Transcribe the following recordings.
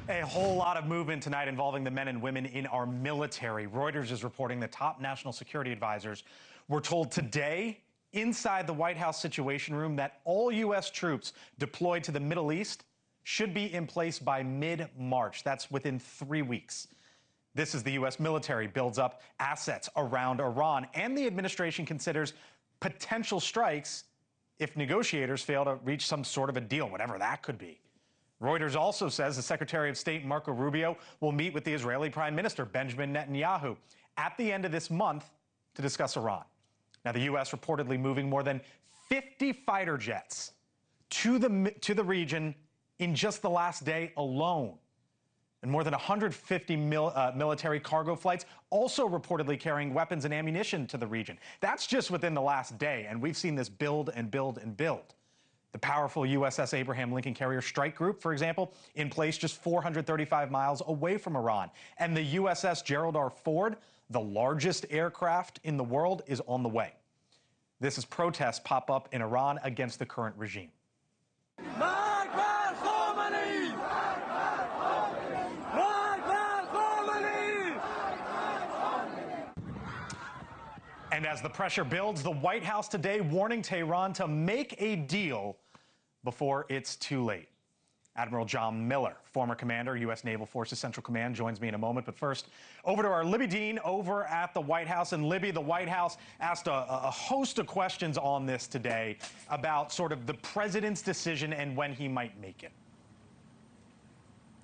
A whole lot of movement tonight involving the men and women in our military. Reuters is reporting that top national security advisors were told today inside the White House Situation Room that all U.S. troops deployed to the Middle East should be in place by mid-March. That's within 3 weeks. This is the U.S. military builds up assets around Iran, and the administration considers potential strikes if negotiators fail to reach some sort of a deal, whatever that could be. Reuters also says the Secretary of State, Marco Rubio, will meet with the Israeli Prime Minister, Benjamin Netanyahu, at the end of this month to discuss Iran. Now, the U.S. reportedly moving more than 50 fighter jets to the region in just the last day alone. And more than 150 military cargo flights also reportedly carrying weapons and ammunition to the region. That's just within the last day, and we've seen this build and build and build. The powerful USS Abraham Lincoln Carrier Strike Group, for example, in place just 435 miles away from Iran. And the USS Gerald R. Ford, the largest aircraft in the world, is on the way. This as protests pop up in Iran against the current regime. And as the pressure builds, the White House today warning Tehran to make a deal before it's too late. Admiral John Miller, former commander, U.S. Naval Forces Central Command, joins me in a moment. But first, over to our Libbey Dean over at the White House. And Libbey, the White House asked a host of questions on this today about sort of the president's decision and when he might make it.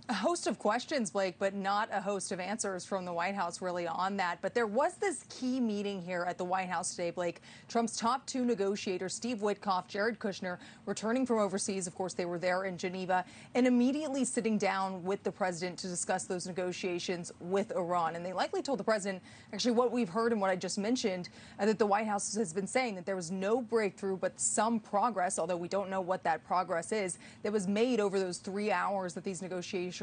A host of questions, Blake, but not a host of answers from the White House really on that. But there was this key meeting here at the White House today, Blake. Trump's top two negotiators, Steve Witkoff, Jared Kushner, returning from overseas. Of course, they were there in Geneva and immediately sitting down with the president to discuss those negotiations with Iran. And they likely told the president, actually, what we've heard and what I just mentioned, that the White House has been saying that there was no breakthrough, but some progress, although we don't know what that progress is, that was made over those 3 hours that these negotiations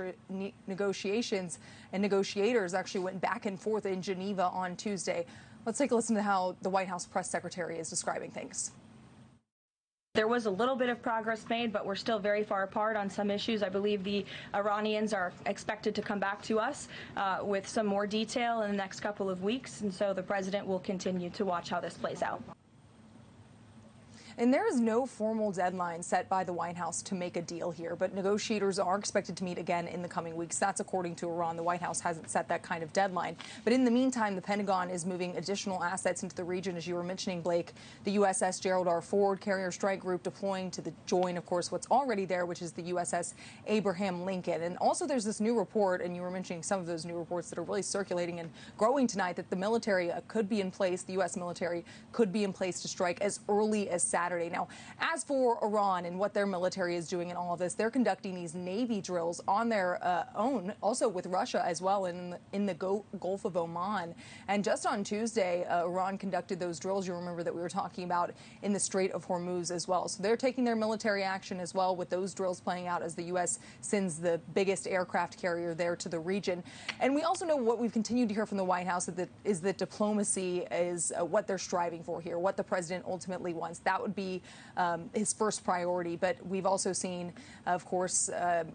and negotiators actually went back and forth in Geneva on Tuesday. Let's take a listen to how the White House press secretary is describing things. There was a little bit of progress made, but we're still very far apart on some issues. I believe the Iranians are expected to come back to us with some more detail in the next couple of weeks, and so the president will continue to watch how this plays out. And there is no formal deadline set by the White House to make a deal here, but negotiators are expected to meet again in the coming weeks. That's according to Iran. The White House hasn't set that kind of deadline. But in the meantime, the Pentagon is moving additional assets into the region. As you were mentioning, Blake, the USS Gerald R. Ford Carrier Strike Group deploying to join, of course, what's already there, which is the USS Abraham Lincoln. And also there's this new report, and you were mentioning some of those new reports that are really circulating and growing tonight, that the military could be in place, the U.S. military could be in place to strike as early as Saturday. Now, as for Iran and what their military is doing in all of this, they're conducting these Navy drills on their own, also with Russia as well in the Gulf of Oman. And just on Tuesday, Iran conducted those drills, you remember, that we were talking about in the Strait of Hormuz as well. So they're taking their military action as well, with those drills playing out as the U.S. sends the biggest aircraft carrier there to the region. And we also know what we've continued to hear from the White House is that diplomacy is what they're striving for here, what the president ultimately wants. That would be his first priority. But we've also seen, of course,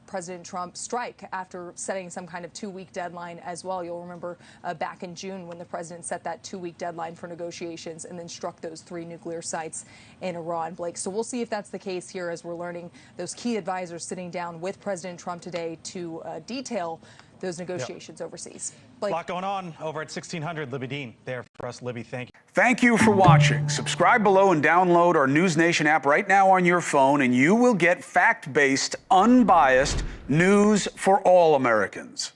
President Trump strike after setting some kind of 2-week deadline as well. You'll remember back in June when the president set that 2-week deadline for negotiations and then struck those 3 nuclear sites in Iran, Blake. So we'll see if that's the case here, as we're learning those key advisors sitting down with President Trump today to detail those negotiations overseas. Blake. A lot going on over at 1600. Libbey Dean there for us. Libbey, thank you. Thank you for watching. Subscribe below and download our NewsNation app right now on your phone, and you will get fact-based, unbiased news for all Americans.